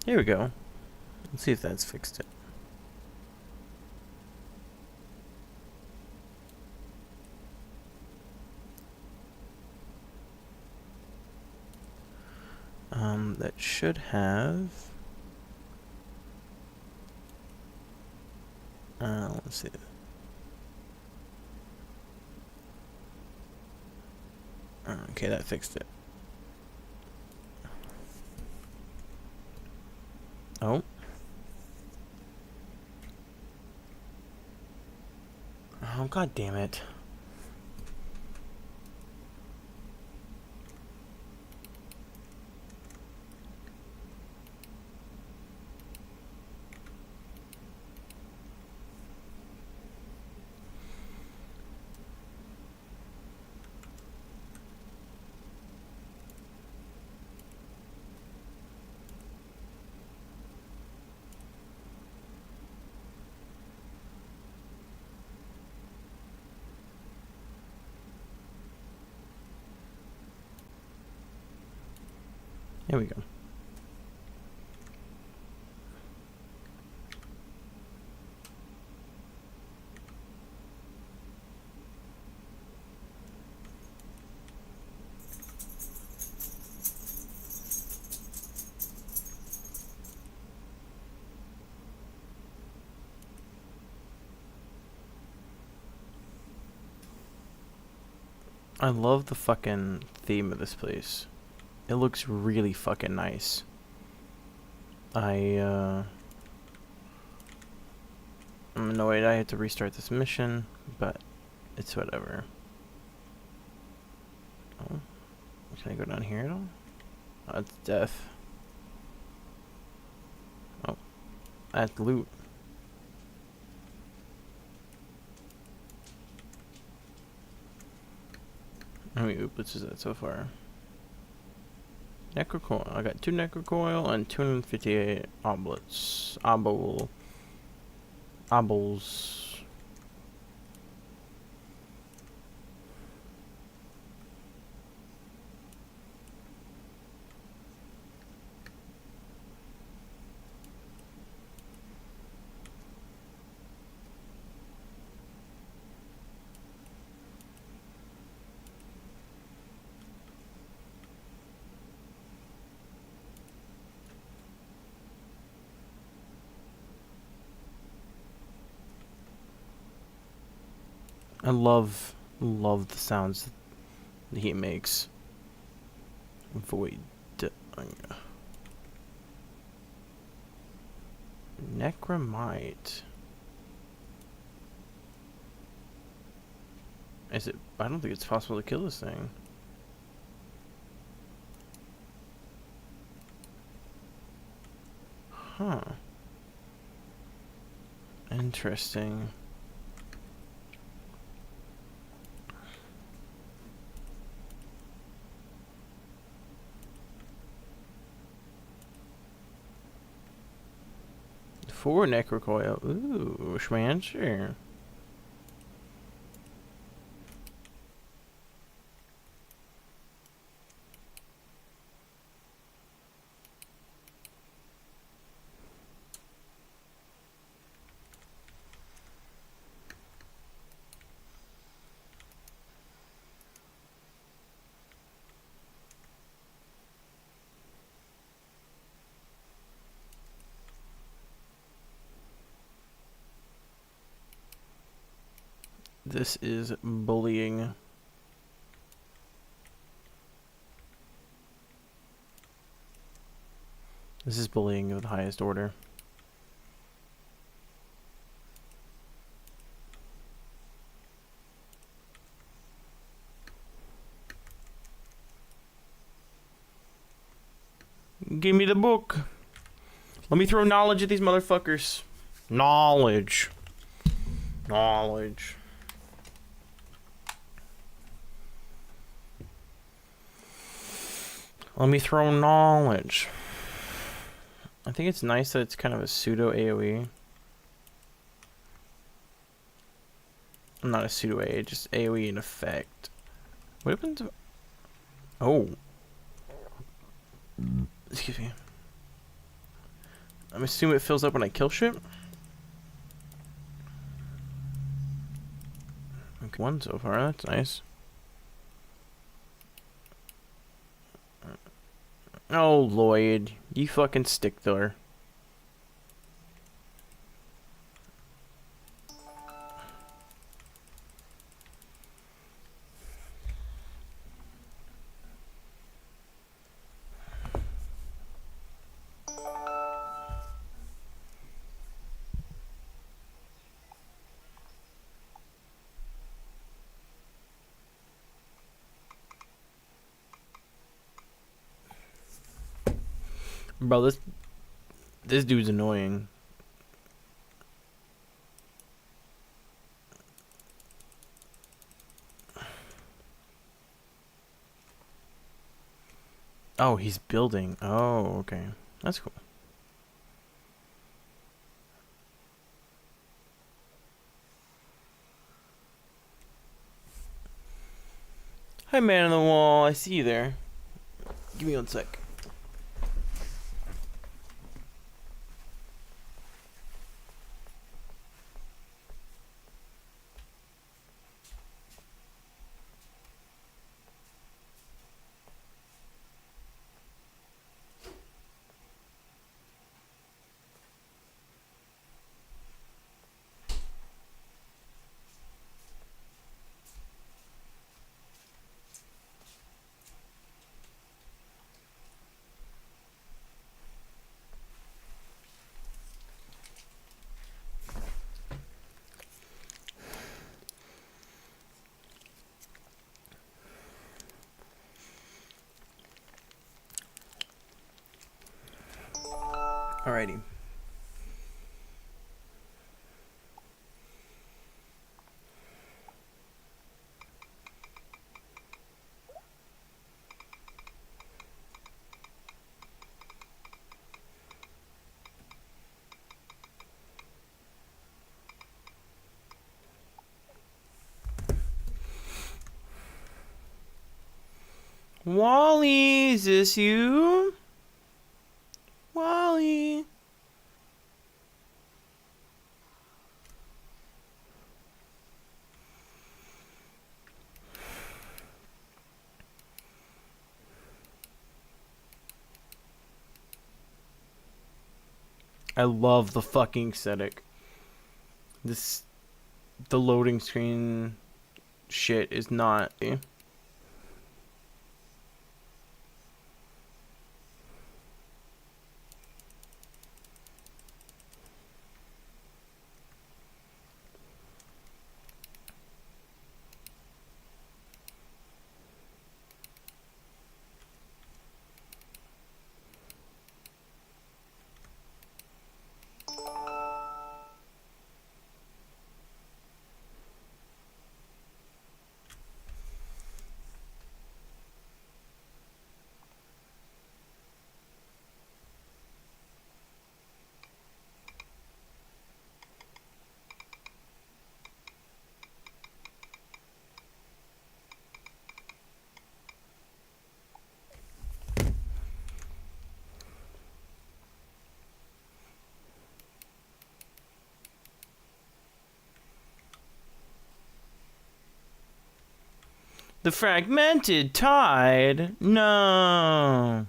Here we go. Let's see if that's fixed it. That should have... let's see. Okay, that fixed it. Oh. Oh, god damn it. Here we go. I love the fucking theme of this place. It looks really fucking nice. I'm annoyed I had to restart this mission, but it's whatever. Oh, can I go down here at all? Oh, it's death. Oh, that's loot. How many ooplets is that so far? Necrocoil. I got 2 necrocoil and 258 oblets. Obbles. I love the sounds that he makes. Void. Necromite. Is it? I don't think it's possible to kill this thing. Huh. Interesting. Four necrocoil. Ooh, schmancer. This is bullying. This is bullying of the highest order. Give me the book. Let me throw knowledge at these motherfuckers. Knowledge. Knowledge. Let me throw knowledge. I think it's nice that it's kind of a pseudo AoE. Not a pseudo AoE, just AoE in effect. What happened to... Oh. Excuse me. I'm assuming it fills up when I kill shit. Okay, one so far, that's nice. Oh, Lloyd, you fucking stick there. Bro, this dude's annoying. Oh, he's building. Oh, okay. That's cool. Hi, man on the wall. I see you there. Give me 1 sec. Alrighty. Wally, is this you? Wally. I love the fucking aesthetic. The loading screen shit is not. The fragmented tide. No.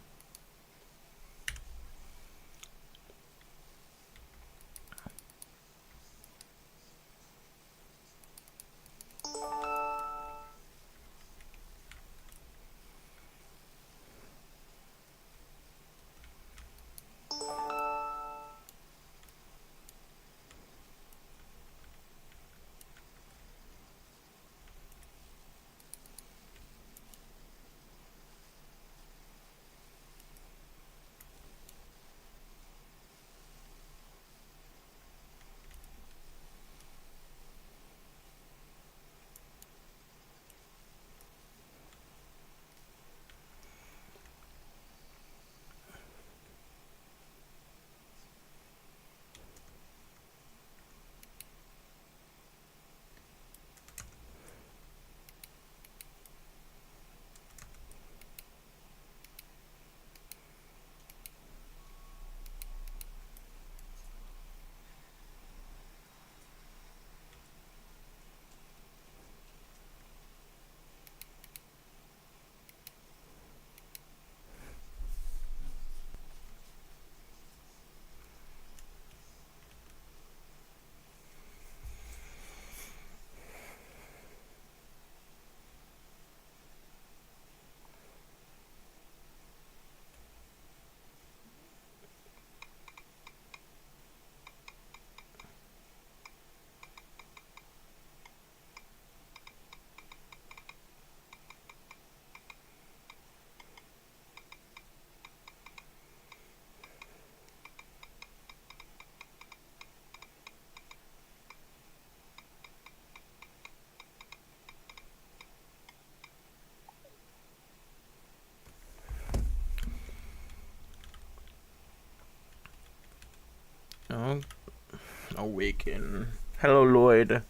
Oh, awaken. Hello, Lloyd.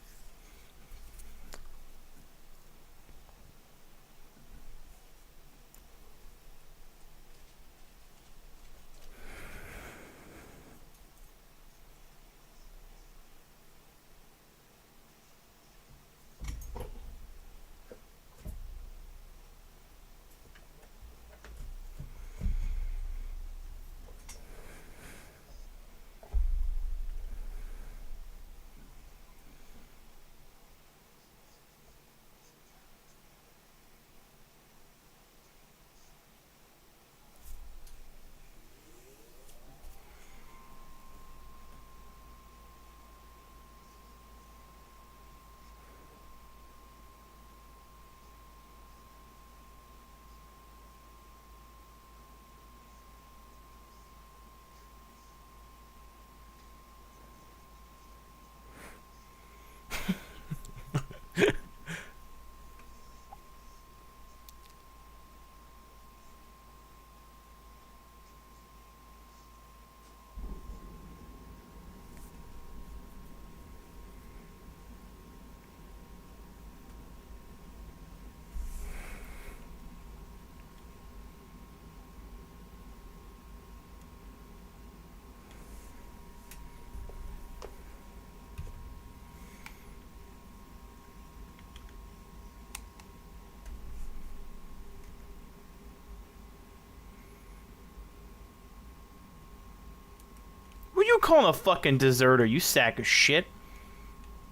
Who you calling a fucking deserter, you sack of shit?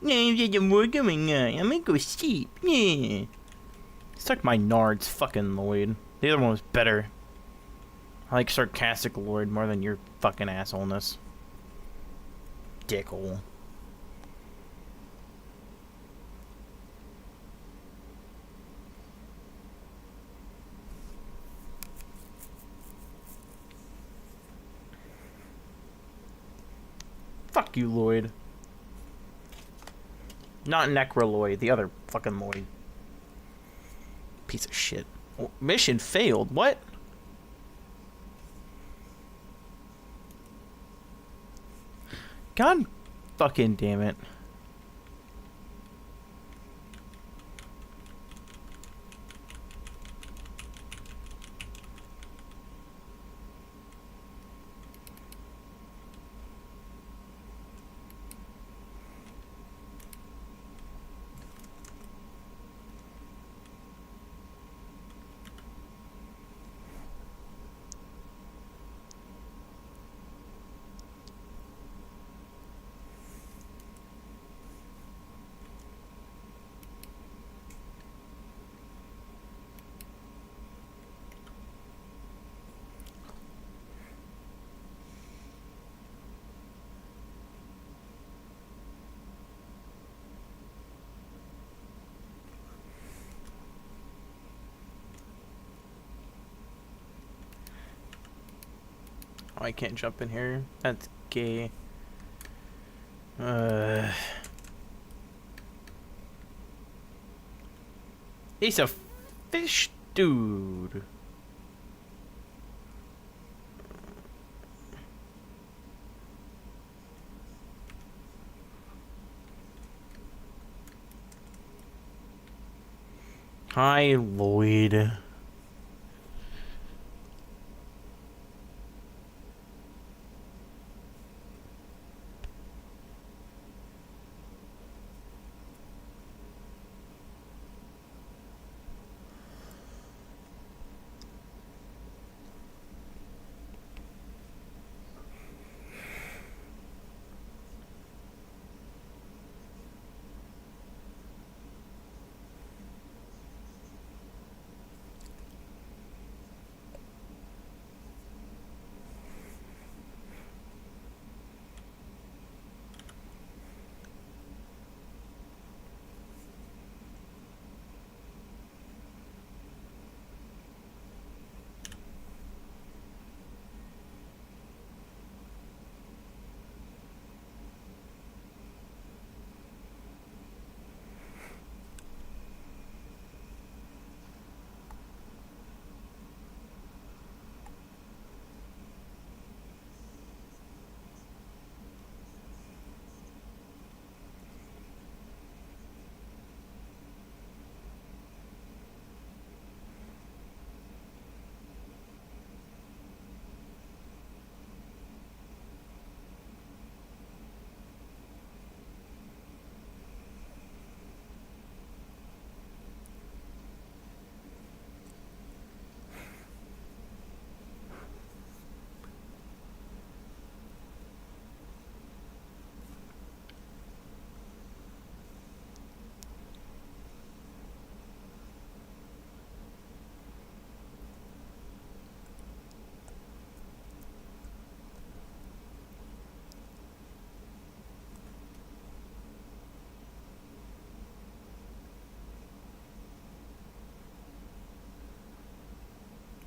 Yeah, we're going on. I'm gonna go sleep. Yeah. Suck my nards, fucking Lloyd. The other one was better. I like sarcastic Lloyd more than your fucking assholeness. Dickhole. Fuck you, Lloyd. Not Necroloid, the other fucking Lloyd. Piece of shit. Oh, mission failed. What? God fucking damn it. Oh, I can't jump in here. That's gay. He's a fish dude. Hi, Lloyd.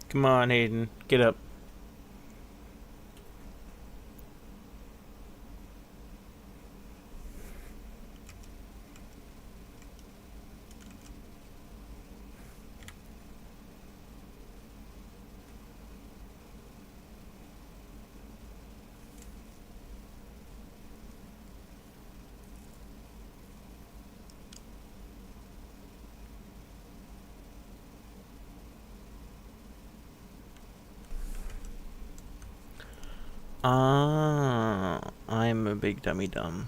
Come on, Hayden. Get up. I'm a big dummy dumb.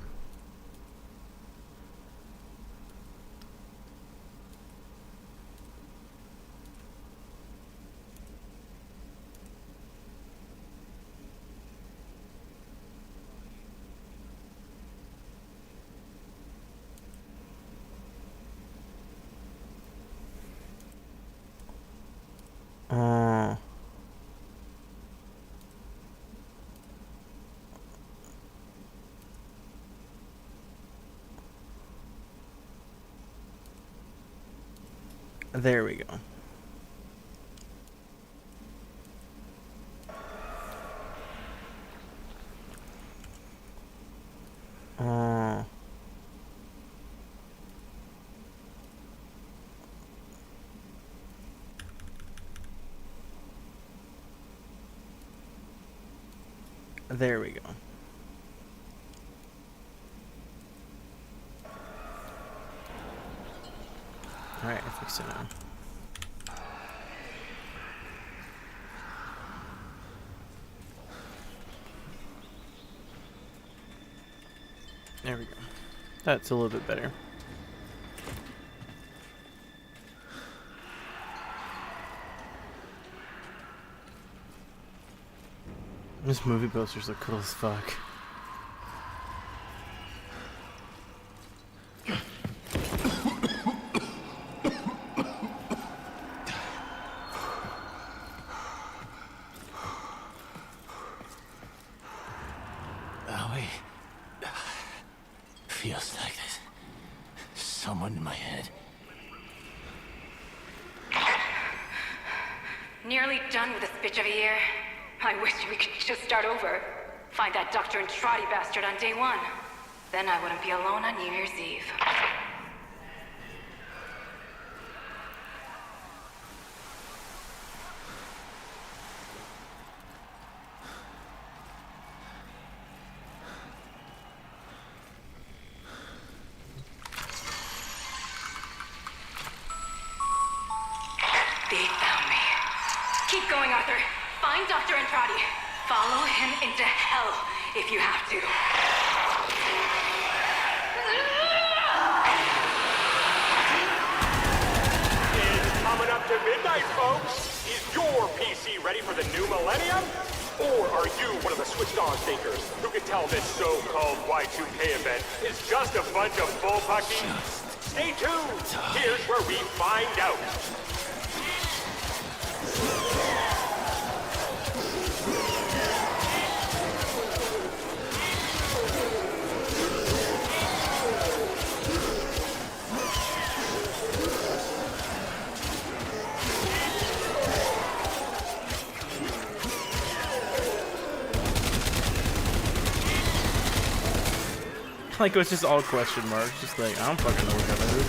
There we go. There we go. Alright, I fixed it now. There we go. That's a little bit better. This movie posters look cool as fuck. Feels like there's someone in my head. Nearly done with this bitch of a year. I wish we could just start over. Find that Dr. Entrati bastard on day one. Then I wouldn't be alone on New Year's Eve. They found me. Keep going, Arthur. Find Dr. Entrati. Follow him into hell if you have to. It's coming up to midnight, folks. Is your PC ready for the new millennium? Or are you one of the switched on thinkers who can tell this so-called Y2K event is just a bunch of bullpucky? Stay tuned. Here's where we find out. Like, it was just all question marks. Just like, I don't fucking know what that is.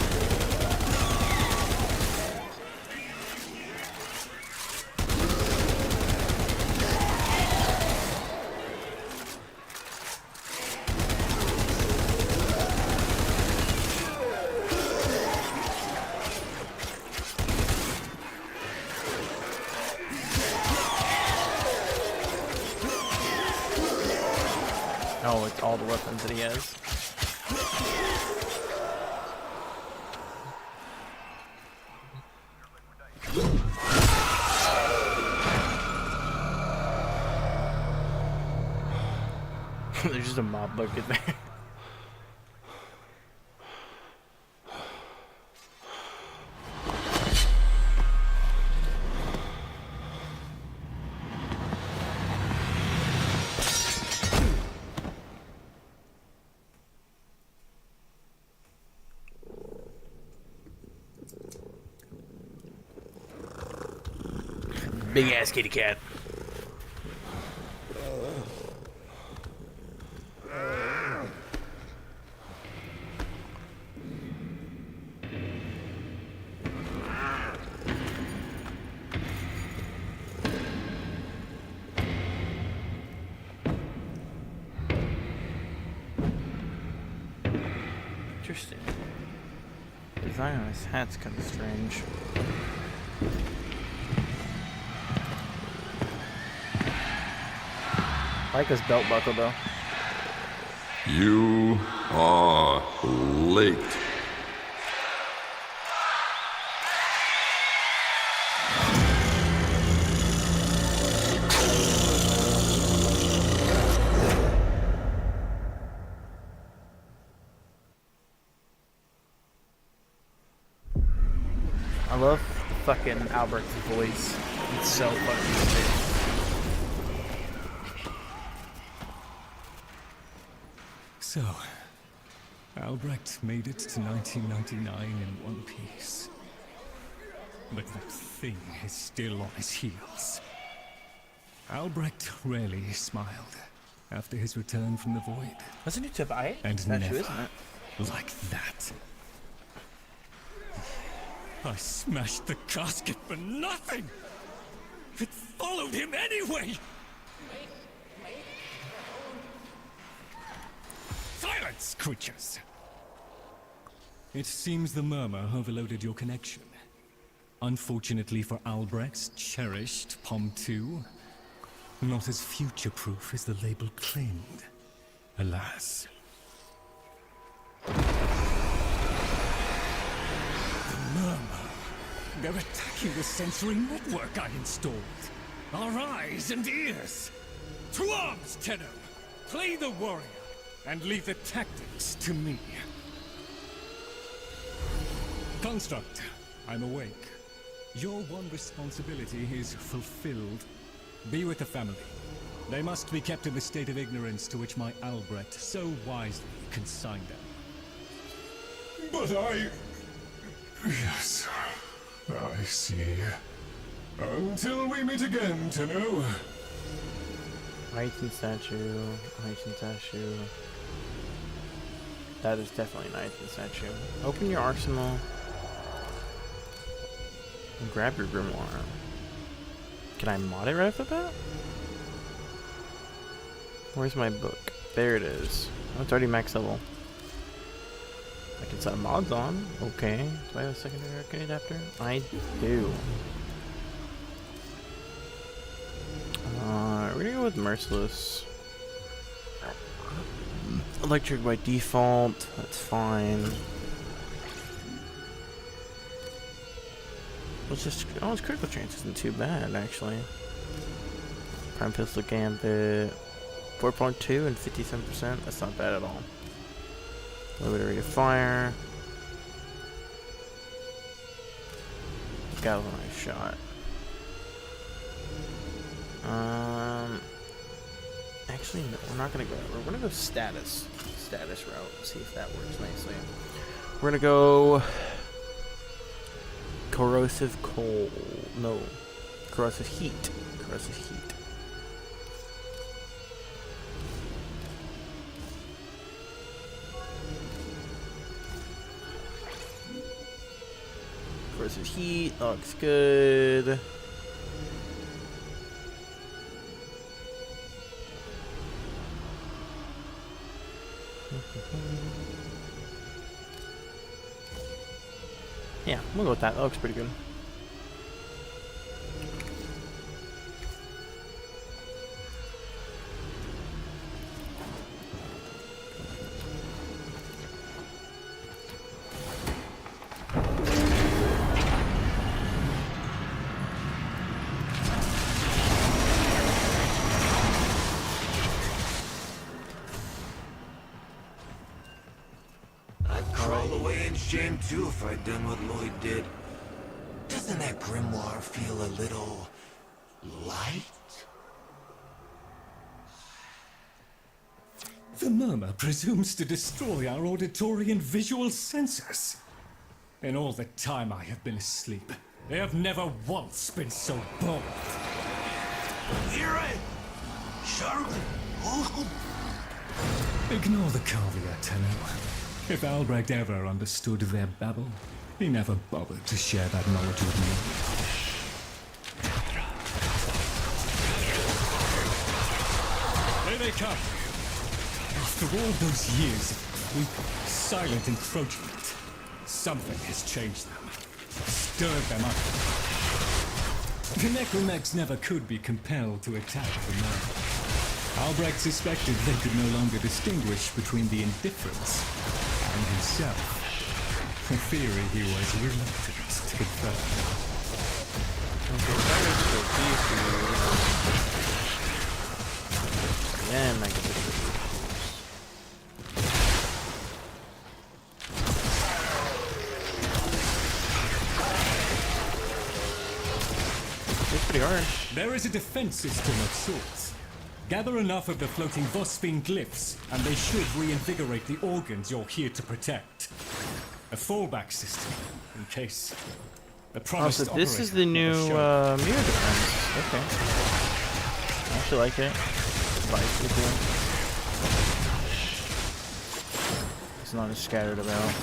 Oh, it's all the weapons that he has. There's just a mob bucket there. Big ass kitty cat. Interesting. Design on his hat's kind of strange. I like his belt buckle though. You are late. I love fucking Albert's voice. It's so fucking sick. So, Albrecht made it to 1999 in one piece. But that thing is still on his heels. Albrecht rarely smiled after his return from the void. Wasn't it Tobias? And Statue, never isn't it? like that. I smashed the casket for nothing! It followed him anyway! Silence, creatures! It seems the murmur overloaded your connection. Unfortunately for Albrecht's cherished POM 2, not as future-proof as the label claimed. Alas. They're attacking the sensory network I installed. Our eyes and ears. To arms, Tenno! Play the warrior, and leave the tactics to me. Construct, I'm awake. Your one responsibility is fulfilled. Be with the family. They must be kept in the state of ignorance to which my Albrecht so wisely consigned them. But Yes, I see. Until we meet again, Tenno. Item statue. Item statue. That is definitely an item statue. Open your arsenal. And grab your grimoire. Can I mod it right off the bat? Where's my book? There it is. Oh, it's already max level. I can set mods on. Okay. Do I have a secondary arcade adapter? I do. We're gonna go with Merciless. Electric by default. That's fine. Let's just. Oh, his critical chance isn't too bad, actually. Prime Pistol Gambit. 4.2 and 57%. That's not bad at all. Limited rate of fire. Galvanized shot. Actually, no, we're not gonna go. We're gonna go status route. See if that works nicely. We're gonna go corrosive coal. No, corrosive heat. Corrosive heat. Corrosive heat looks good. Yeah, we'll go with that. That looks pretty good. I'd crawl away in shame too if I'd done what Lloyd did. Doesn't that grimoire feel a little light? The murmur presumes to destroy our auditory and visual senses. In all the time I have been asleep, they have never once been so bold. Ignore the caveat, Tenno. If Albrecht ever understood their babble, he never bothered to share that knowledge with me. There they come. After all those years of weak, silent encroachment, something has changed them, stirred them up. The Necromechs never could be compelled to attack the man. Albrecht suspected they could no longer distinguish between the indifference and himself. A theory he was reluctant to confirm. Yeah, negative. It's pretty hard. There is a defense system of sorts. Gather enough of the floating Vosphine glyphs, and they should reinvigorate the organs you're here to protect. A fallback system, in case the Oh, promised so this is operator the new never showed. mirror defense. Okay. I actually like it. Spicy cool. It's not as scattered about.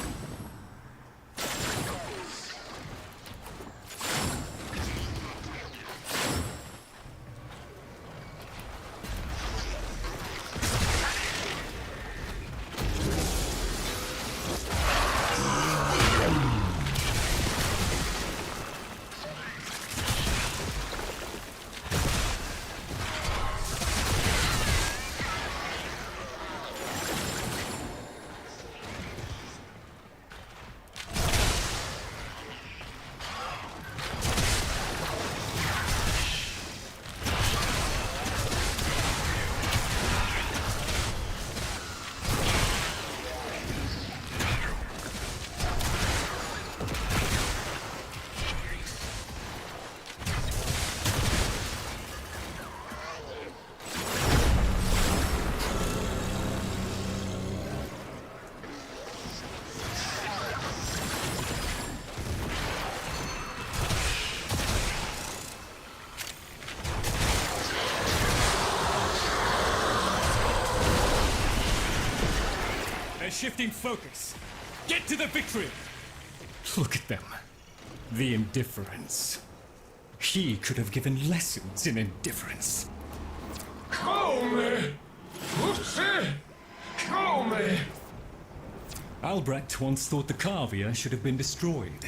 They're shifting focus. Get to the victory! Look at them. The indifference. He could have given lessons in indifference. Come! Come! Albrecht once thought the Carvia should have been destroyed.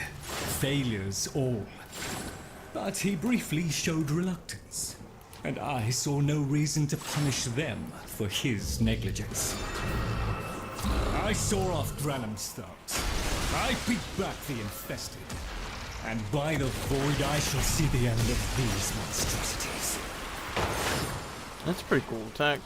Failures all. But he briefly showed reluctance. And I saw no reason to punish them for his negligence. I saw off Dranum's thoughts. I beat back the infested. And by the void I shall see the end of these monstrosities. That's pretty cool attack.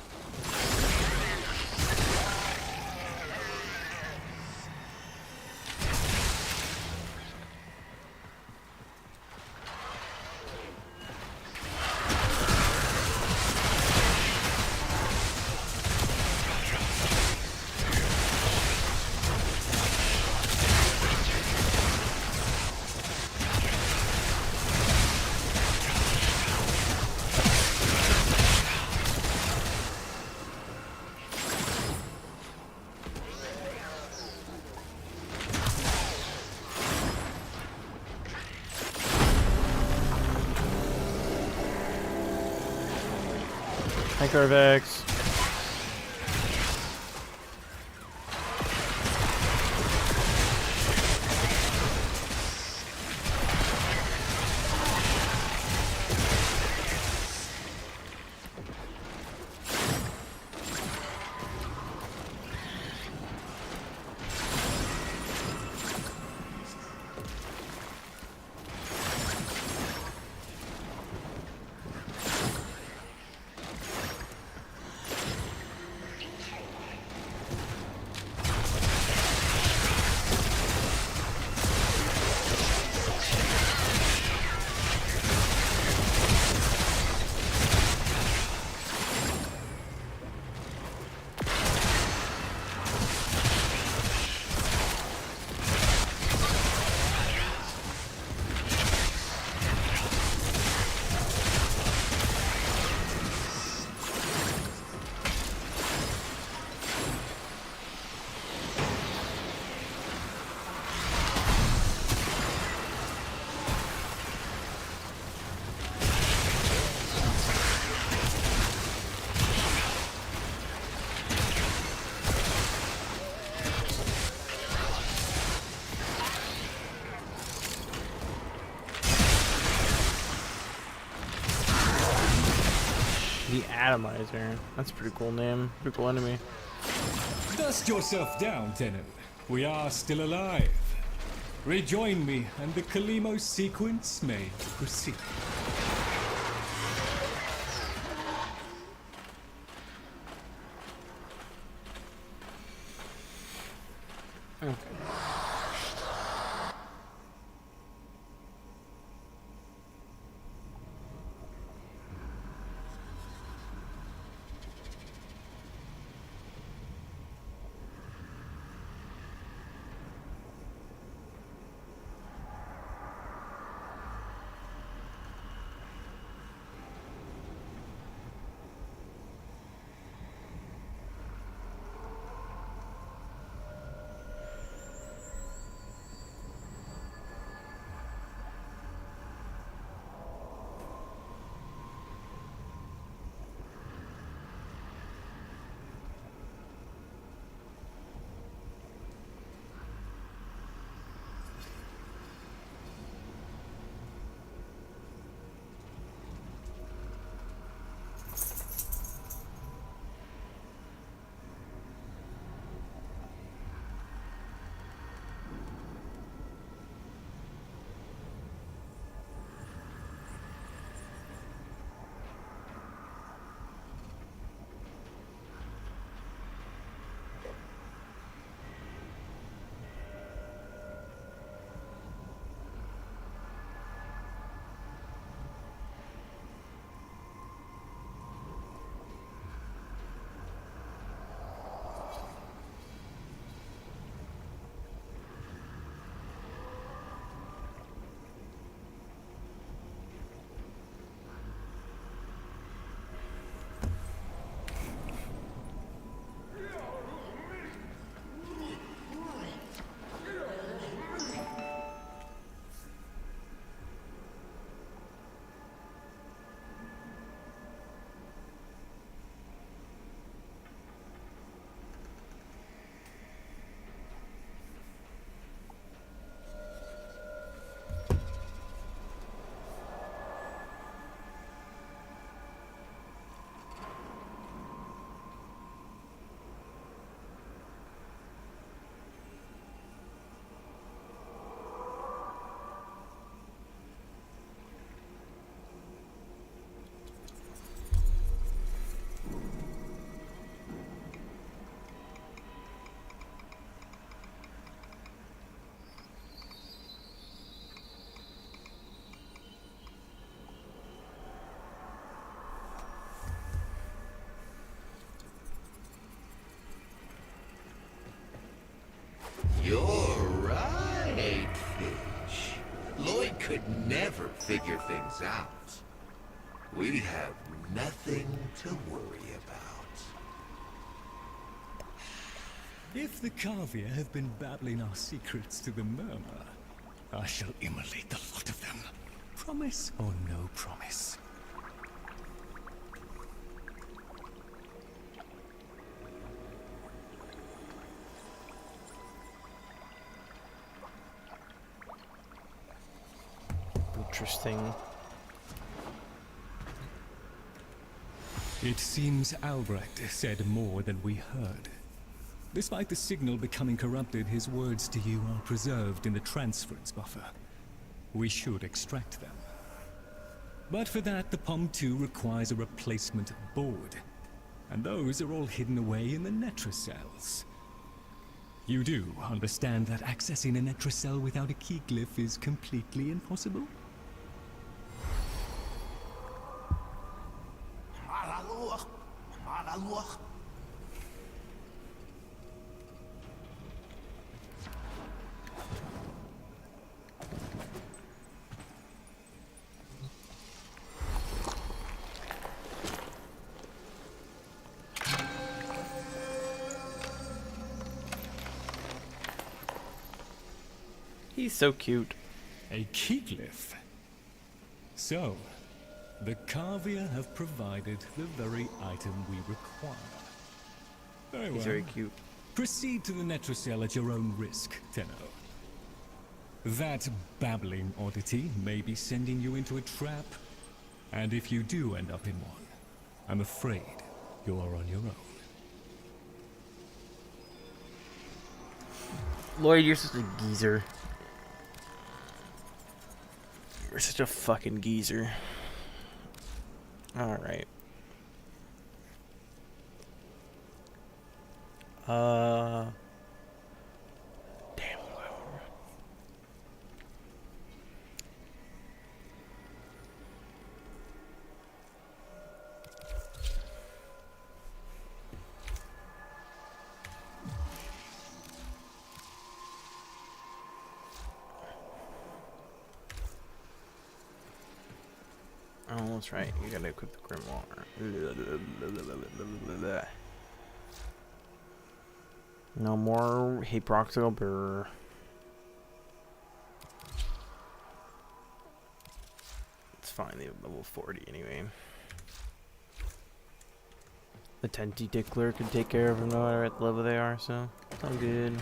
Hi, Carvex. Atomizer. That's a pretty cool name. Pretty cool enemy. Dust yourself down, Tenno. We are still alive. Rejoin me, and the Kalimo sequence may proceed. You're right, Fish. Lloyd could never figure things out. We have nothing to worry about. If the Kavir have been babbling our secrets to the Murmur, I shall immolate the lot of them. Promise or no promise? Interesting. It seems Albrecht said more than we heard. Despite the signal becoming corrupted, his words to you are preserved in the transference buffer. We should extract them. But for that, the POM-2 requires a replacement board. And those are all hidden away in the Netracels. You do understand that accessing a Netracell without a key glyph is completely impossible? He's so cute. A key glyph? So, the Kavir have provided the very item we require. Very well. He's very cute. Proceed to the Netracell at your own risk, Tenno. That babbling oddity may be sending you into a trap, and if you do end up in one, I'm afraid you are on your own. Lloyd, you're such a geezer. You're such a fucking geezer. Alright. Damn. Oh, that's right. You gotta equip the Grimoire. No more Haproxyl Burr. It's fine. They have level 40 anyway. The Tenty Tickler can take care of them no matter what level they are, so it's all good.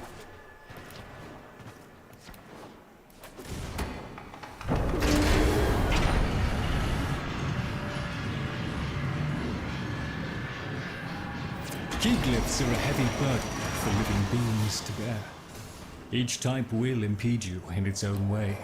Key glyphs are a heavy burden for living beings to bear. Each type will impede you in its own way.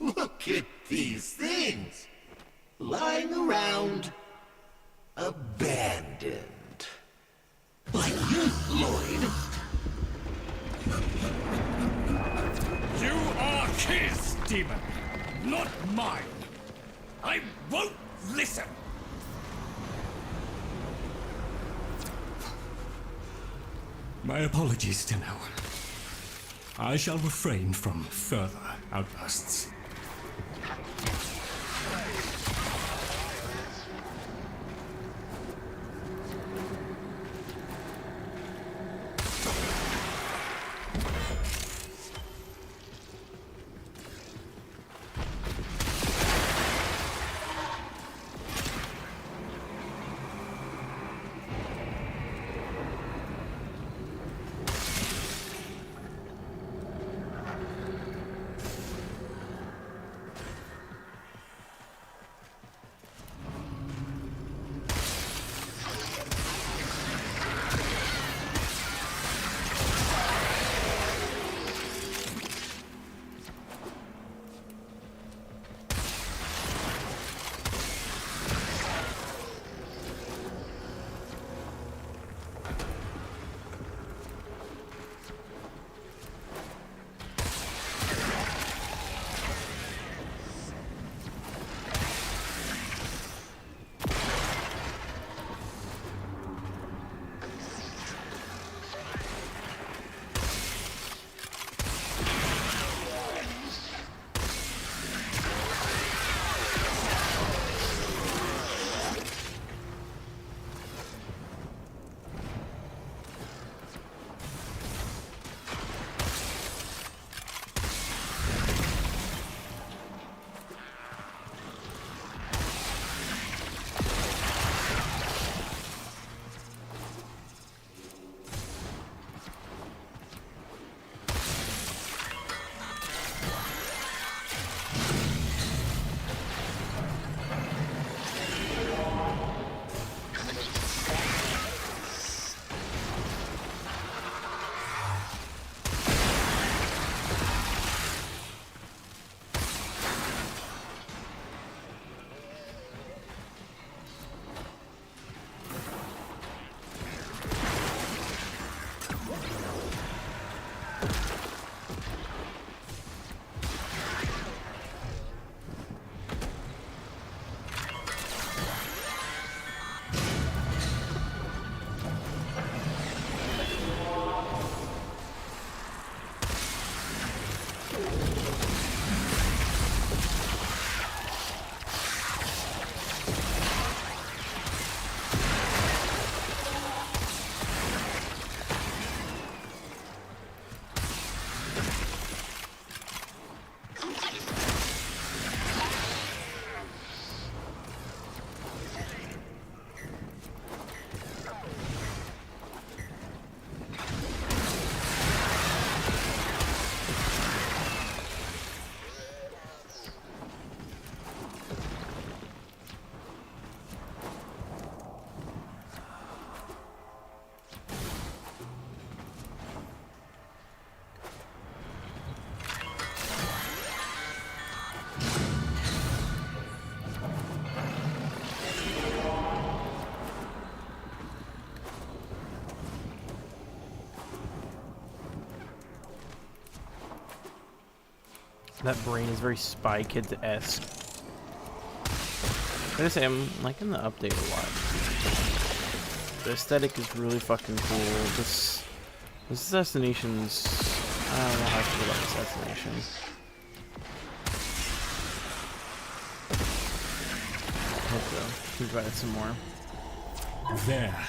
Look at these things lying around, abandoned. Like you, Lloyd. You are his demon, not mine. I won't listen. My apologies, Tenno. I shall refrain from further outbursts. That brain is very Spy Kids-esque. I gotta say, I'm liking the update a lot. The aesthetic is really fucking cool. This assassination's... I don't know how I feel about assassination. Hope so. We've got it some more. There,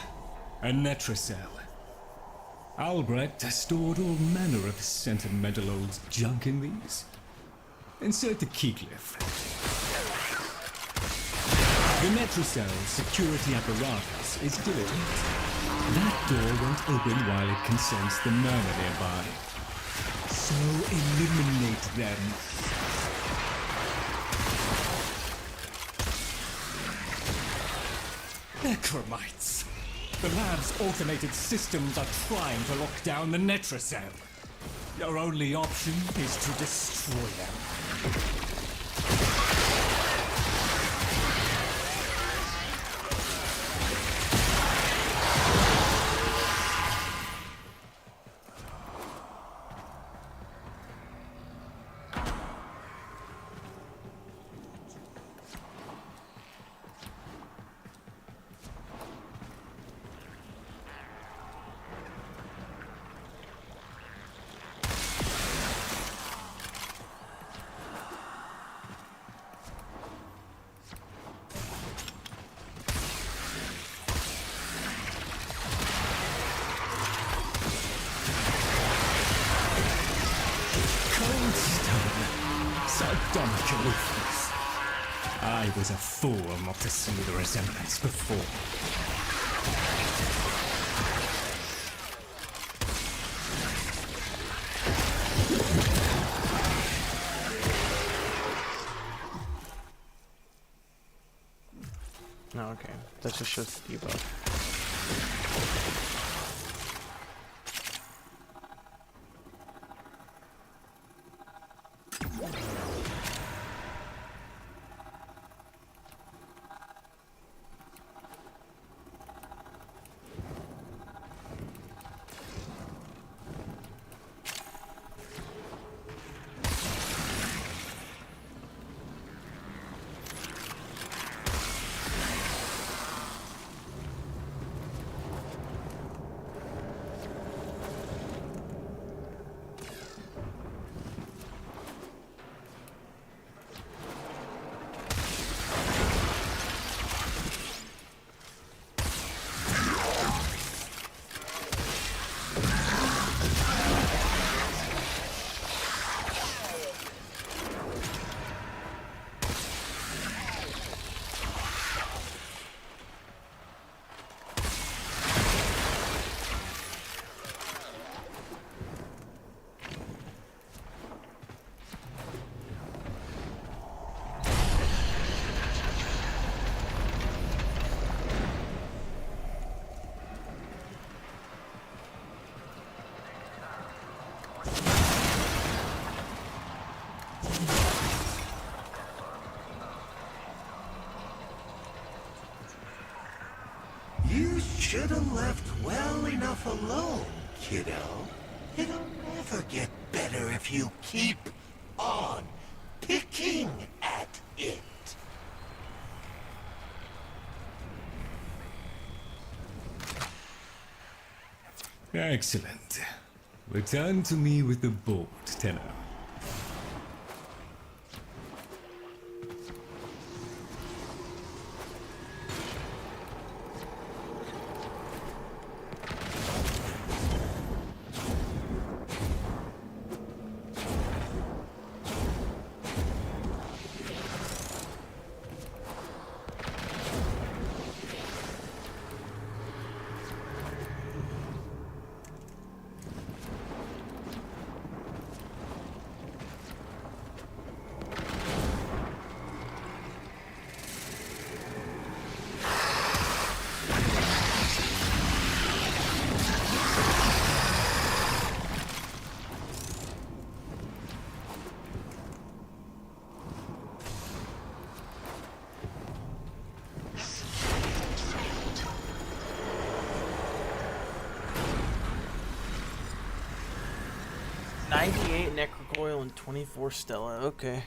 a Netracell. Albrecht has stored all manner of sentimental old junk in these. Insert the keycliff. The Netracell security apparatus is diligent. That door won't open while it can sense the murmur nearby. So eliminate them. Necromites! The lab's automated systems are trying to lock down the Netracell. Your only option is to destroy them. Sardonic aloofness. I was a fool not to see the resemblance before. Oh, okay. That just shows the debuff. You should have left well enough alone, kiddo. It'll never get better if you keep on picking at it. Excellent. Return to me with the bolt, Tenno. 98 Necrocoil and 24 Stella. Okay.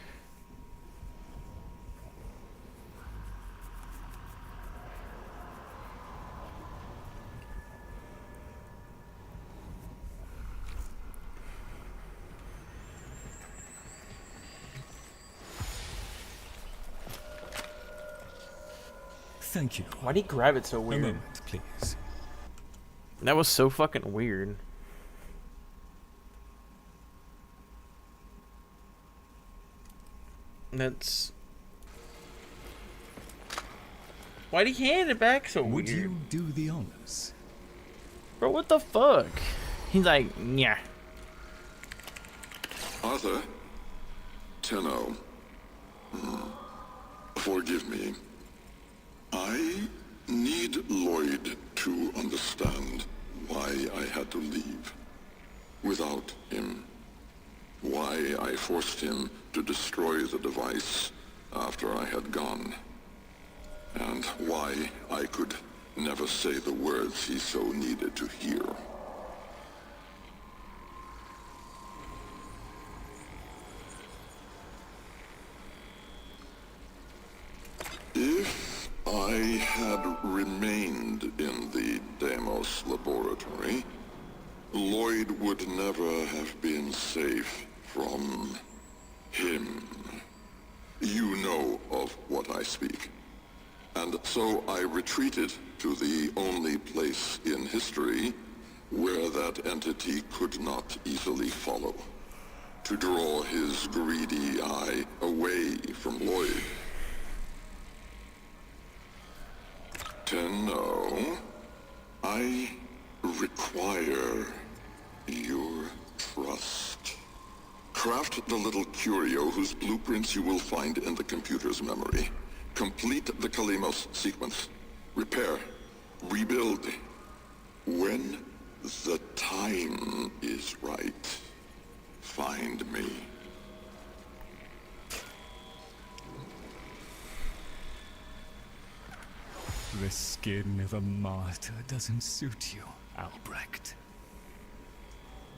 Thank you. Why'd he grab it so A weird? moment, please. That was so fucking weird. That's... Why'd he hand it back so Would weird? you do the honors? Bro, what the fuck? He's like, yeah. Arthur? Tenno. Forgive me. I need Lloyd to understand why I had to leave. Without him. Why I forced him to destroy the device after I had gone. And why I could never say the words he so needed to hear. If I had remained in the Deimos laboratory, Lloyd would never have been safe from him. You know of what I speak. And so I retreated to the only place in history where that entity could not easily follow, to draw his greedy eye away from Lloyd. Tenno, I require your trust. Craft the little curio whose blueprints you will find in the computer's memory. Complete the Kalimos sequence. Repair. Rebuild. When the time is right, find me. The skin of a martyr doesn't suit you, Albrecht.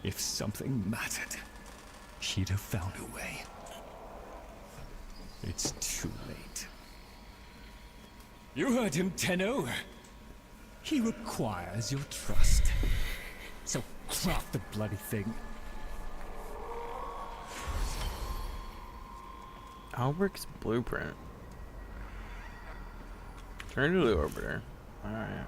If something mattered, she'd have found a way. It's too late. You heard him, Tenno. He requires your trust. So craft the bloody thing. Albrecht's blueprint. Turn to the orbiter. Alright.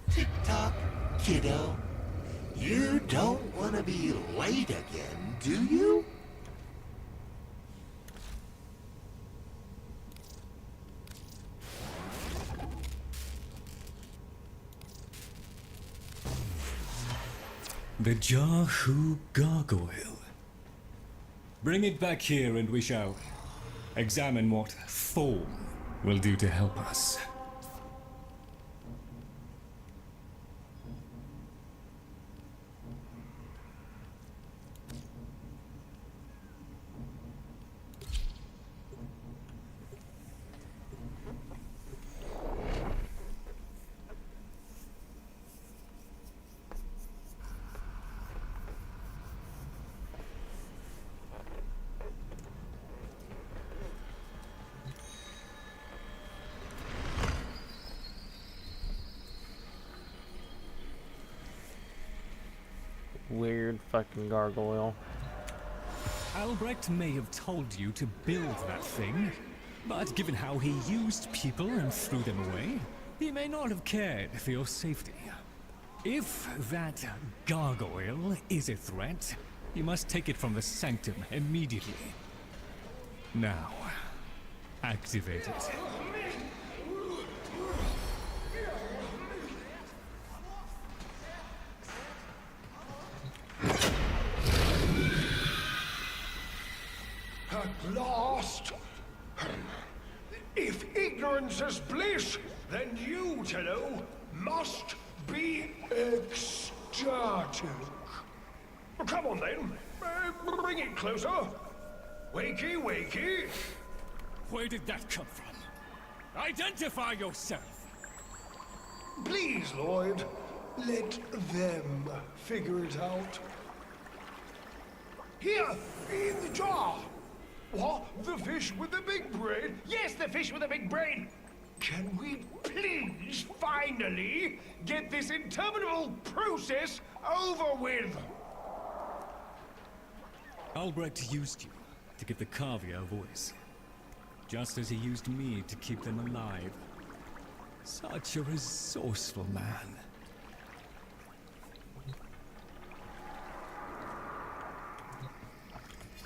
Tick-tock, kiddo. You don't want to be late again, do you? The Jahu Gargoyle. Bring it back here and we shall examine what form will do to help us. Weird fucking gargoyle. Albrecht may have told you to build that thing, but given how he used people and threw them away, he may not have cared for your safety. If that gargoyle is a threat, you must take it from the sanctum immediately. Now, activate it. At last! If ignorance is bliss, then you, Tenno, must be ecstatic. Come on then. Bring it closer. Wakey, wakey. Where did that come from? Identify yourself! Please, Lloyd. Let them figure it out. Here, in the jar. What? The fish with the big brain? Yes, the fish with the big brain. Can we please finally get this interminable process over with? Albrecht used you to give the Cavia a voice, just as he used me to keep them alive. Such a resourceful man.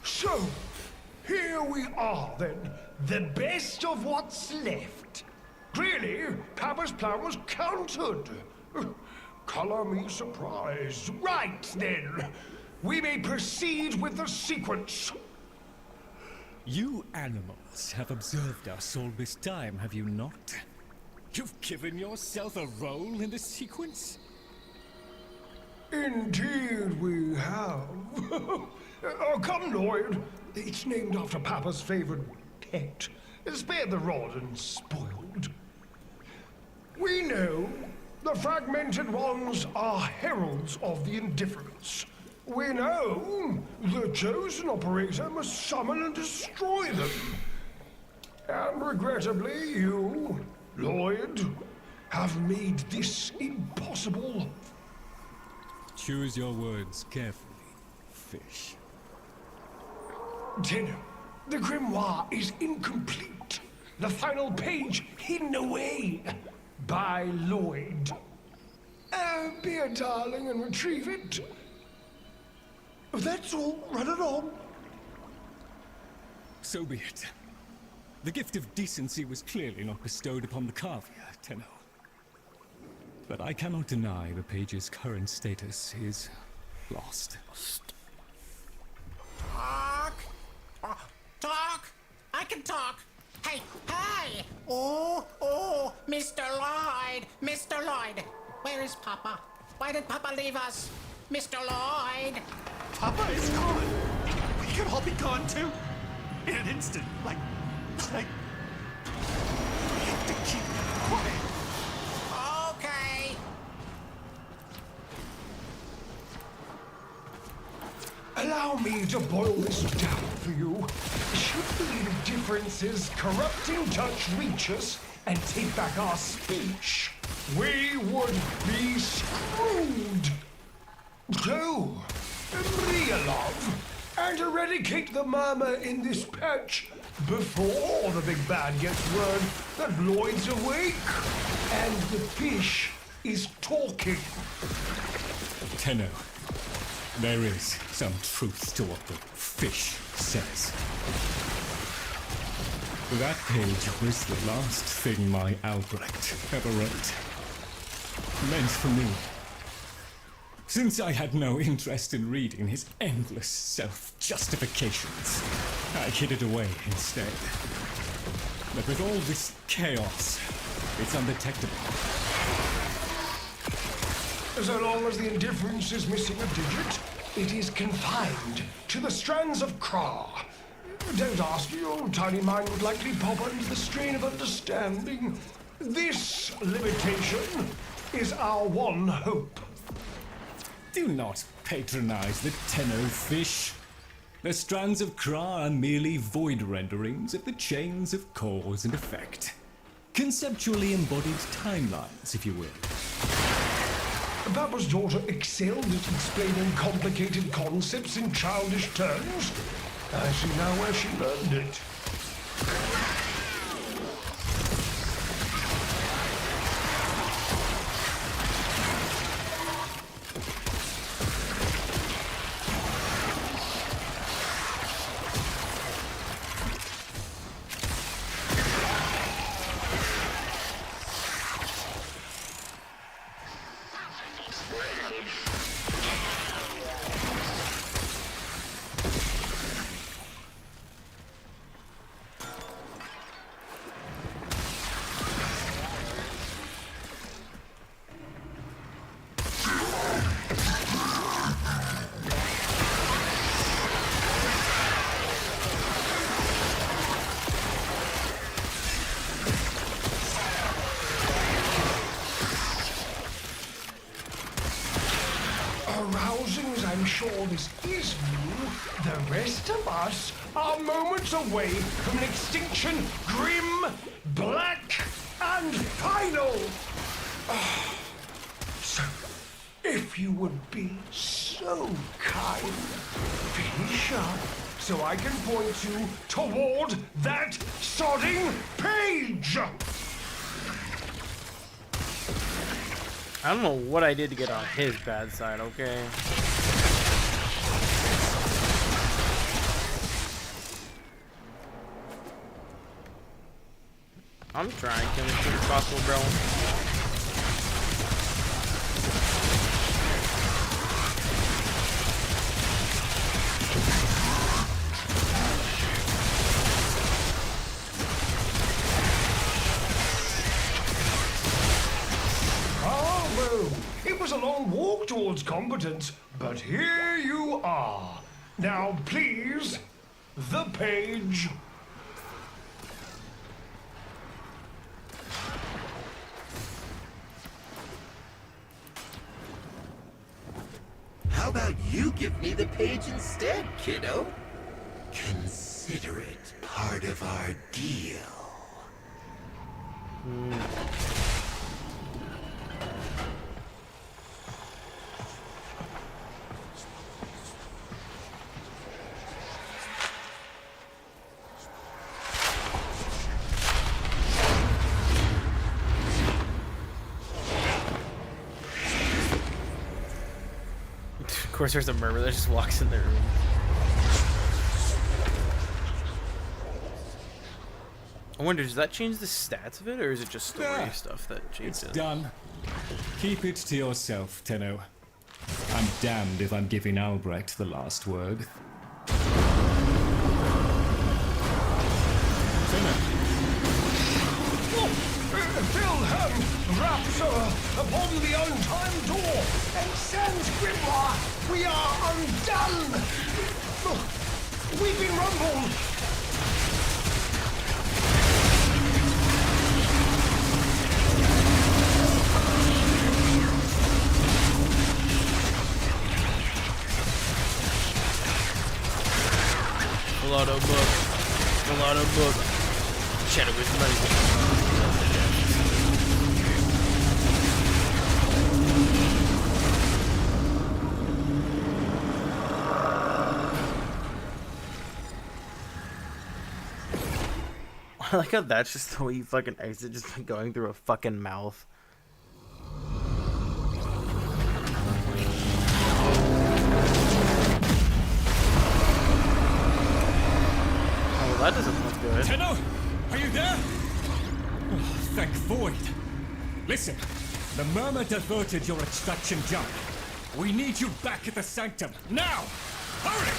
So, here we are then, the best of what's left. Clearly, Papa's plan was countered. Color me surprised. Right then, we may proceed with the sequence. You animals have observed us all this time, have you not? You've given yourself a role in the sequence? Indeed we have. Oh, come, Lloyd. It's named after Papa's favorite pet. Spare the rod and spoiled. We know the fragmented ones are heralds of the indifference. We know the chosen operator must summon and destroy them. And regrettably, you, Lloyd, have made this impossible. Choose your words carefully, fish. Tenno, the grimoire is incomplete. The final page hidden away by Lloyd. Be a darling and retrieve it. That's all. Run it on. So be it. The gift of decency was clearly not bestowed upon the Cavia, Tenno. But I cannot deny the page's current status is lost. Talk! Talk! I can talk! Hey, hey! Oh, Mr. Lloyd! Mr. Lloyd! Where is Papa? Why did Papa leave us? Mr. Lloyd! Papa is gone. We could all be gone too. In an instant. Like. We have to keep quiet. Okay. Allow me to boil this down for you. Should the differences corrupting touch reach us and take back our speech, we would be screwed. So, real love, and eradicate the murmur in this patch before the big bad gets word that Lloyd's awake and the fish is talking. Tenno, there is some truth to what the fish says. That page was the last thing my Albrecht ever wrote. Meant for me. Since I had no interest in reading his endless self-justifications, I hid it away instead. But with all this chaos, it's undetectable. So long as the indifference is missing a digit, it is confined to the strands of Kra. Don't ask, your tiny mind would likely pop under the strain of understanding. This limitation is our one hope. Do not patronize the Tenno fish. The strands of Kra are merely void renderings of the chains of cause and effect. Conceptually embodied timelines, if you will. Papa's daughter excelled at explaining complicated concepts in childish terms. I see now where she learned it. soon as I'm sure this is you, the rest of us are moments away from an extinction grim, black, and final. So, if you would be so kind, finish up so I can point you toward that sodding page! I don't know what I did to get on his bad side, okay? I'm trying to as soon as possible, bro. It was a long walk towards competence, but here you are. Now, please, the page. How about you give me the page instead, kiddo? Consider it part of our deal. Of course, there's a murmur that just walks in the room. I wonder, does that change the stats of it, or is it just story stuff that changes? It's done. Keep it to yourself, Tenno. I'm damned if I'm giving Albrecht the last word. Tenno. Wilhelm raps upon the untimed door, and sans Grimoire, we are undone! We've been rumbled! A lot of book. Shadow is money. I like how that's just the way you fucking exit, just like going through a fucking mouth. Oh, well, that doesn't look good. Tenno, are you there? Oh, thank Void. Listen, the murmur diverted your extraction jump. We need you back at the sanctum now. Hurry!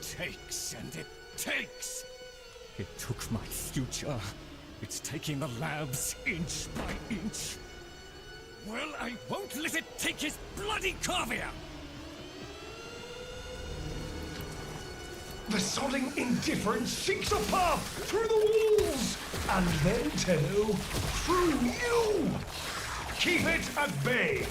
Takes and it takes. It took my future. It's taking the labs inch by inch. Well, I won't let it take his bloody Carvia! The sodding indifference seeks a path through the walls, and then, Tenno, through you! Keep it at bay!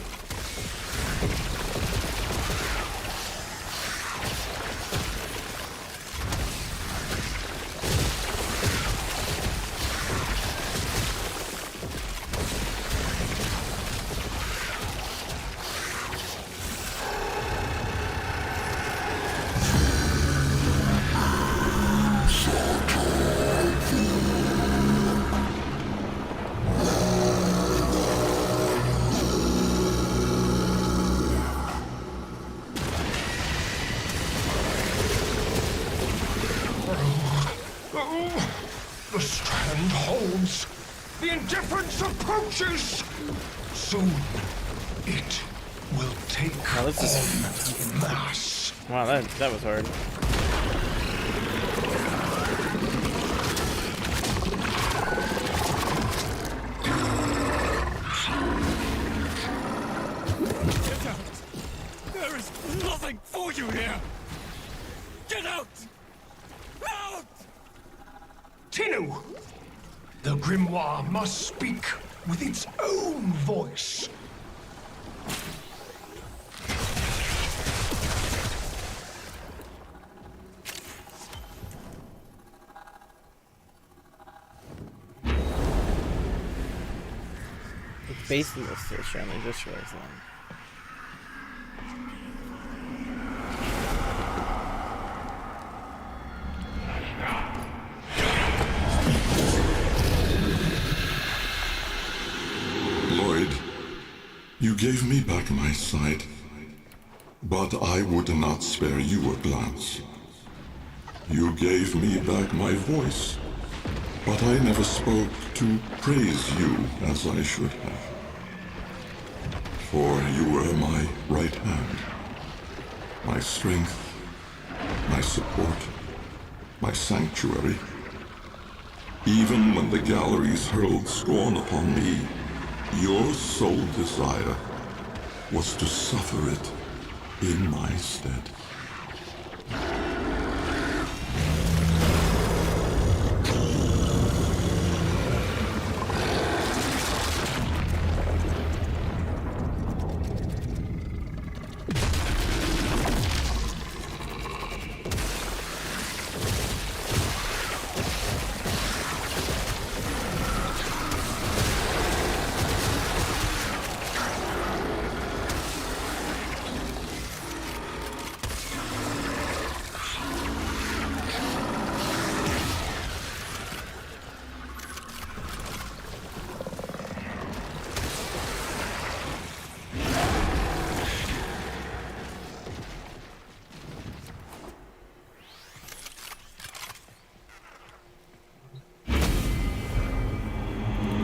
The indifference approaches! Soon, it will take Oh, this is... en masse. Wow, that was hard. Get out! There is nothing for you here! Get out! Out! Tinu! The grimoire must speak with its own voice. It's basically still showing me just realized that. Lloyd, you gave me back my sight, but I would not spare you a glance. You gave me back my voice, but I never spoke to praise you as I should have. For you were my right hand, my strength, my support, my sanctuary. Even when the galleries hurled scorn upon me, your sole desire was to suffer it in my stead.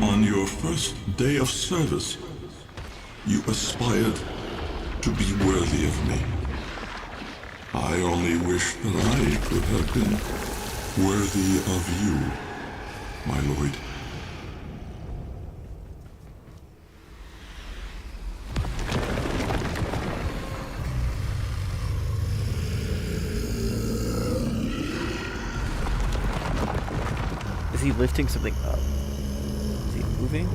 On your first day of service, you aspired to be worthy of me. I only wish that I could have been worthy of you, my lord. Is he lifting something up? Is he moving?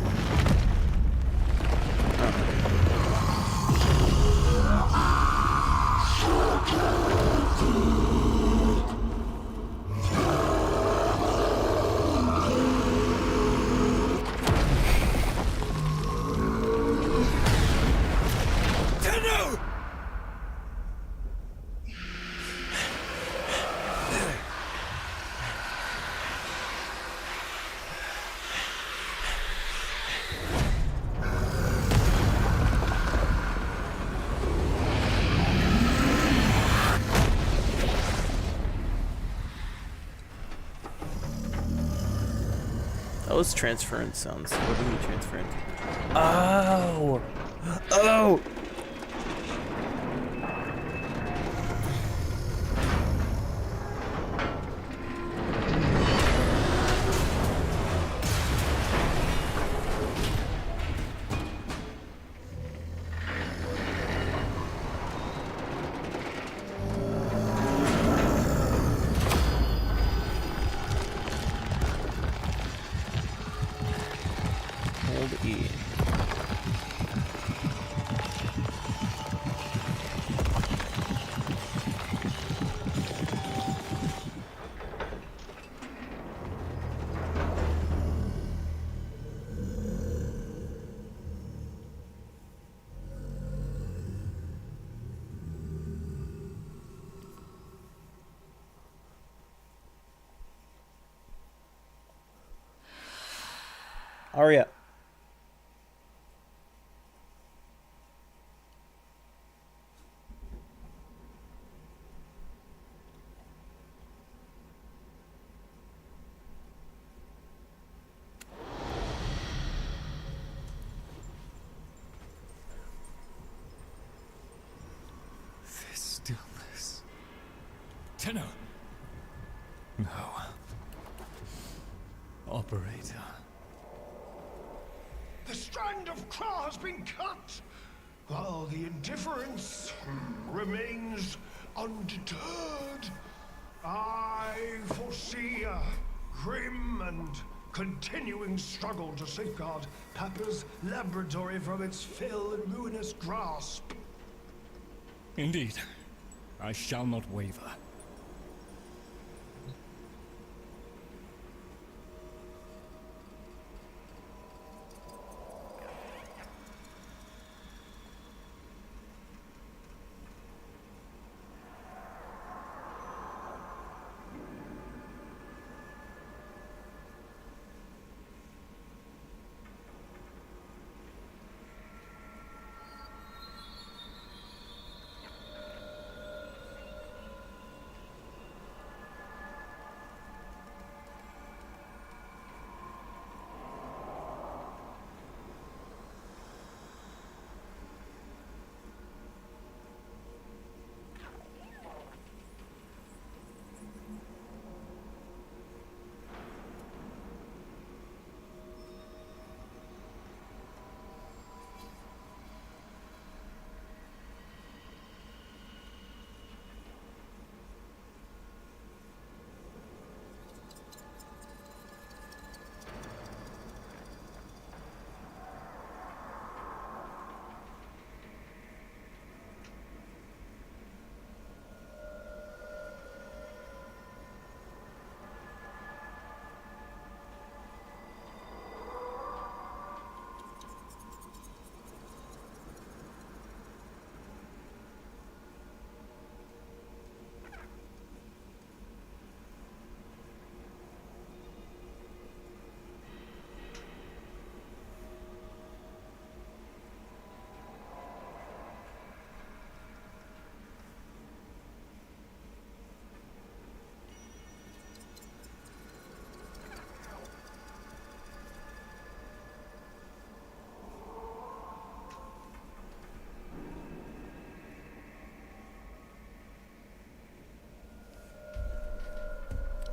Those transference sounds. What do you mean transference? Oh! Oh! Hold E. Arya. Tenno. No. Operator. The strand of claw has been cut, while the indifference remains undeterred. I foresee a grim and continuing struggle to safeguard Papa's laboratory from its fell and ruinous grasp. Indeed. I shall not waver.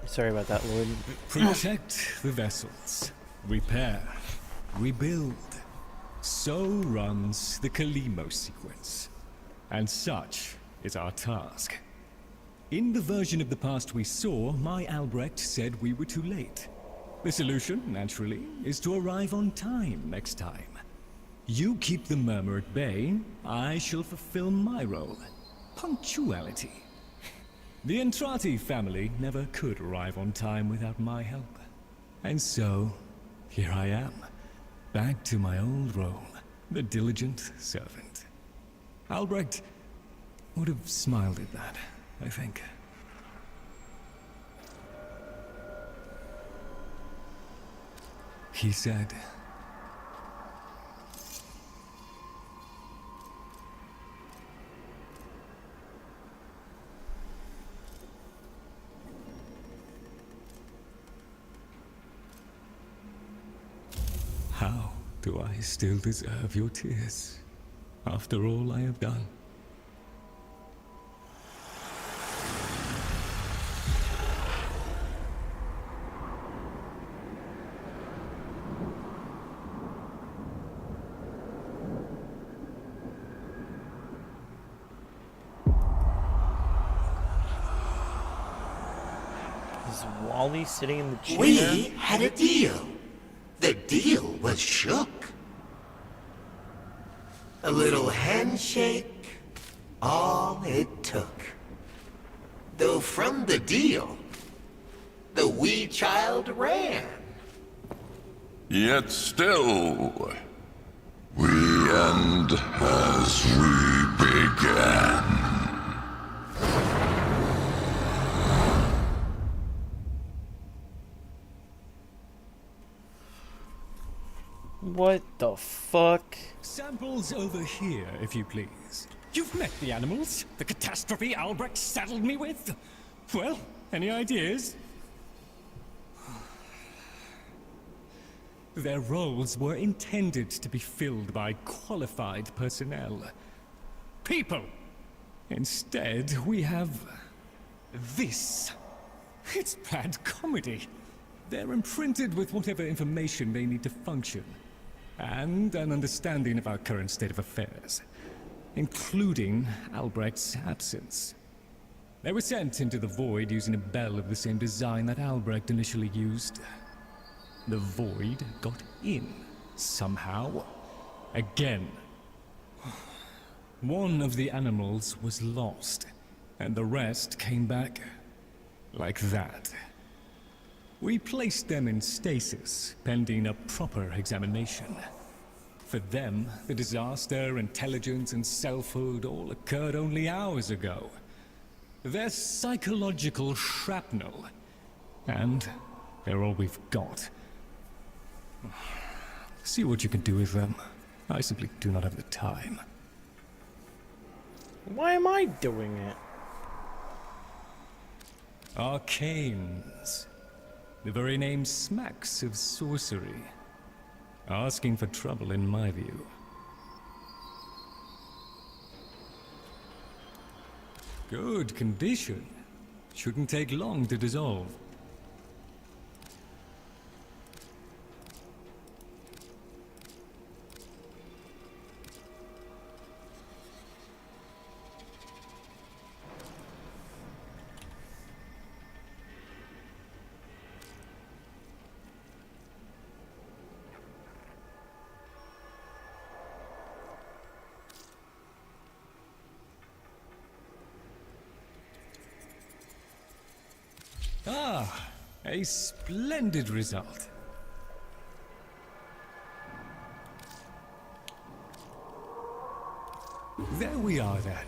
Sorry about that, Lloyd. Protect the vessels. Repair. Rebuild. So runs the Kalimo sequence. And such is our task. In the version of the past we saw, my Albrecht said we were too late. The solution, naturally, is to arrive on time next time. You keep the murmur at bay, I shall fulfill my role. Punctuality. The Entrati family never could arrive on time without my help. And so, here I am, back to my old role, the diligent servant. Albrecht would have smiled at that, I think. He said, how do I still deserve your tears, after all I have done? Is Wally sitting in the chair? We had a deal. The deal was shook. A little handshake, all it took. Though from the deal, the wee child ran. Yet still, we end as we began. What the fuck? Samples over here, if you please. You've met the animals, the catastrophe Albrecht saddled me with. Well, any ideas? Their roles were intended to be filled by qualified personnel. People! Instead, we have This. It's bad comedy. They're imprinted with whatever information they need to function, and an understanding of our current state of affairs, including Albrecht's absence. They were sent into the Void using a bell of the same design that Albrecht initially used. The Void got in, somehow. Again. One of the animals was lost, and the rest came back like that. We placed them in stasis, pending a proper examination. For them, the disaster, intelligence, and selfhood all occurred only hours ago. They're psychological shrapnel, and they're all we've got. See what you can do with them. I simply do not have the time. Why am I doing it? Arcanes. The very name smacks of sorcery. Asking for trouble, in my view. Good condition. Shouldn't take long to dissolve. Ah, a splendid result. There we are then.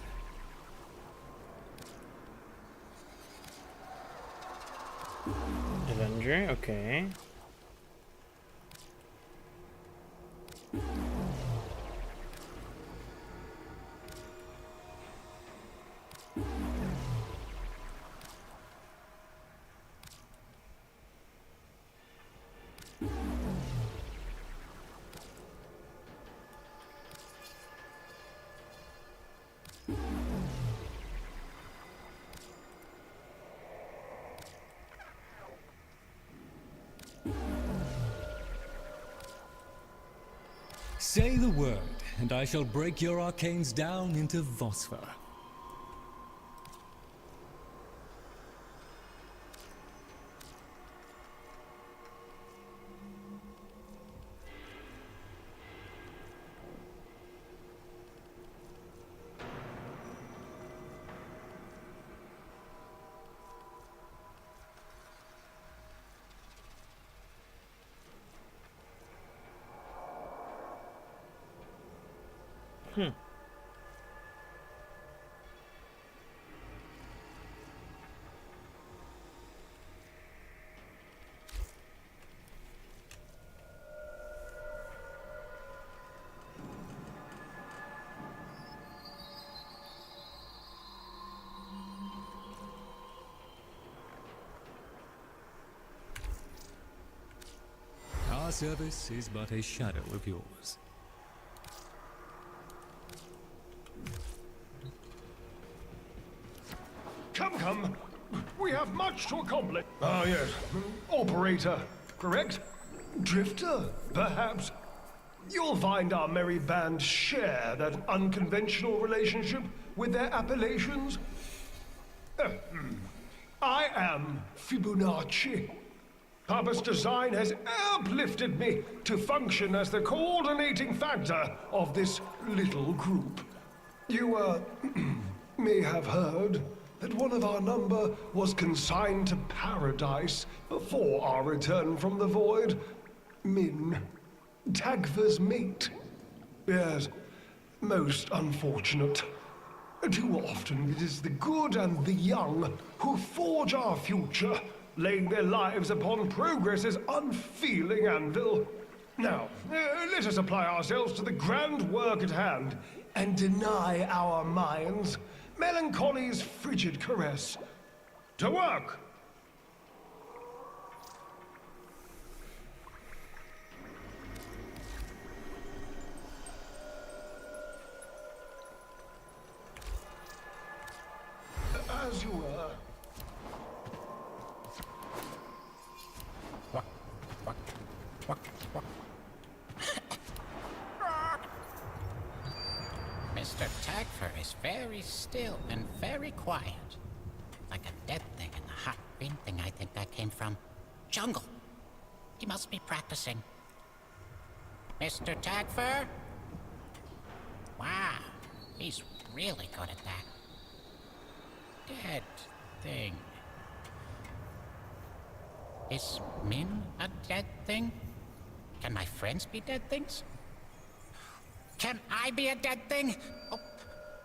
Avenger, okay. Say the word, and I shall break your arcanes down into Vosper. Our service is but a shadow of yours. Come. We have much to accomplish. Ah, yes. Operator, correct? Drifter, perhaps? You'll find our merry band share that unconventional relationship with their appellations. I am Fibonacci. Papa's design has uplifted me to function as the coordinating factor of this little group. You, may have heard that one of our number was consigned to paradise before our return from the void. Min, Tagva's mate. Yes, most unfortunate. Too often it is the good and the young who forge our future, laying their lives upon progress's unfeeling anvil. Now, let us apply ourselves to the grand work at hand, and deny our minds melancholy's frigid caress. To work! As you were, Tagfer is very still and very quiet. Like a dead thing in the hot green thing I think I came from. Jungle. He must be practicing. Mr. Tagfer? Wow, he's really good at that. Dead thing. Is Min a dead thing? Can my friends be dead things? Can I be a dead thing? Oh,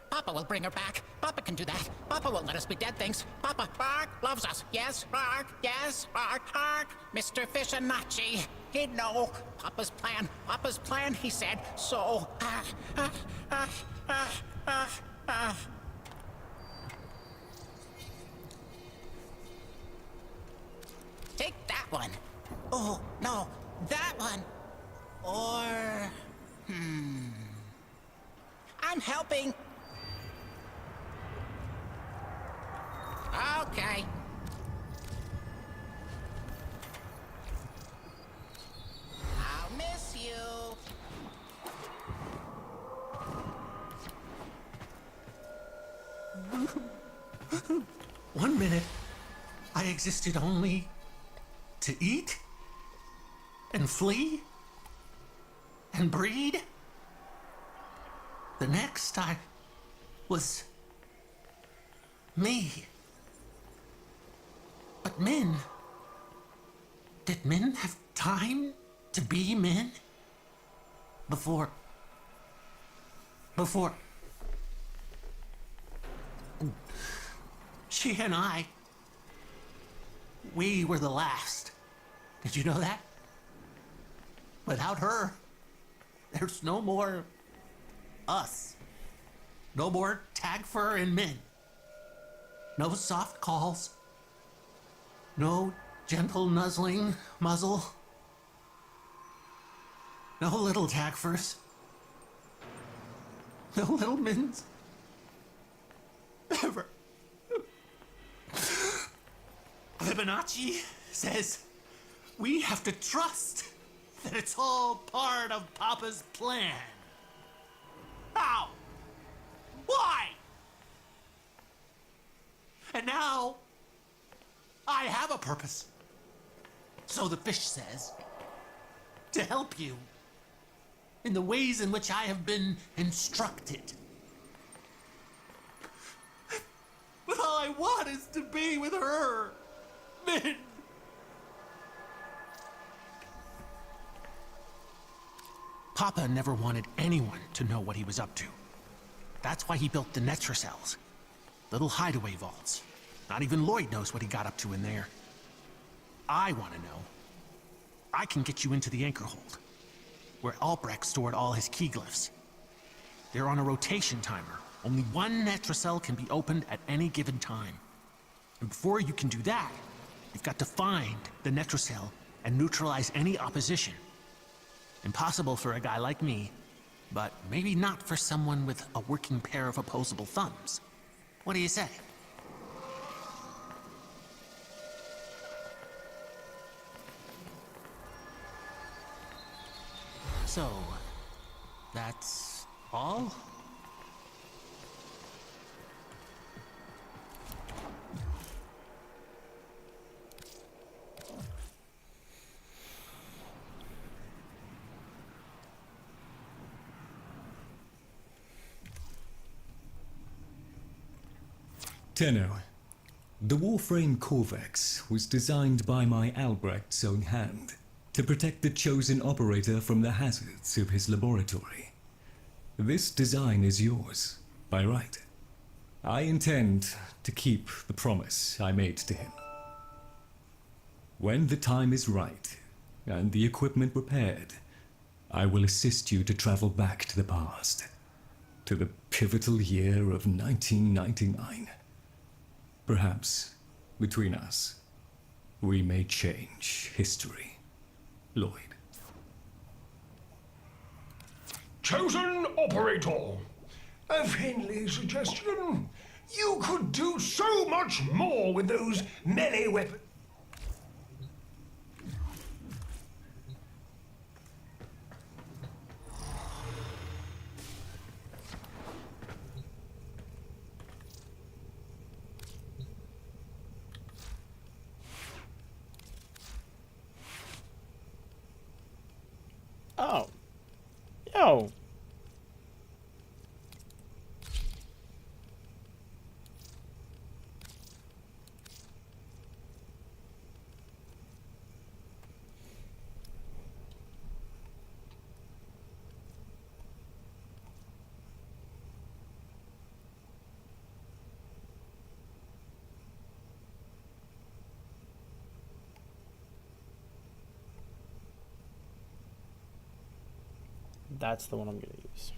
Papa will bring her back. Papa can do that. Papa won't let us be dead things. Papa, bark, loves us. Yes, bark, yes, bark, bark. Mr. Fishanachi, he'd know. Papa's plan, he said. So, Take that one. Oh, no, that one. Or, I'm helping. Okay. I'll miss you. 1 minute, I existed only to eat and flee and breed. The next, I was me. But Min, did Min have time to be Min? Before... She and I, we were the last. Did you know that? Without her, there's no more us. No more Tagfer and Min. No soft calls. No gentle nuzzling muzzle. No little Tagfers. No little Mins. Ever. Fibonacci says we have to trust that it's all part of Papa's plan. How? Why? And now, I have a purpose. So the fish says, to help you in the ways in which I have been instructed. But all I want is to be with her, Min. Papa never wanted anyone to know what he was up to. That's why he built the Netracells. Little hideaway vaults. Not even Lloyd knows what he got up to in there. I want to know. I can get you into the anchor hold, where Albrecht stored all his key glyphs. They're on a rotation timer. Only one Netracell can be opened at any given time. And before you can do that, you've got to find the Netracell and neutralize any opposition. Impossible for a guy like me, but maybe not for someone with a working pair of opposable thumbs. What do you say? So, that's all? Tenno, the Warframe Corvex was designed by my Albrecht's own hand to protect the chosen operator from the hazards of his laboratory. This design is yours, by right. I intend to keep the promise I made to him. When the time is right, and the equipment repaired, I will assist you to travel back to the past, to the pivotal year of 1999. Perhaps, between us, we may change history. Lloyd. Chosen operator. A friendly suggestion. You could do so much more with those melee weapons. go. That's the one I'm gonna use.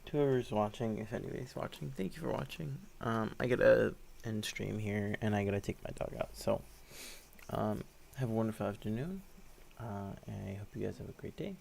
To whoever's watching, if anybody's watching, thank you for watching. I gotta end stream here, and I gotta take my dog out. So, have a wonderful afternoon. I hope you guys have a great day.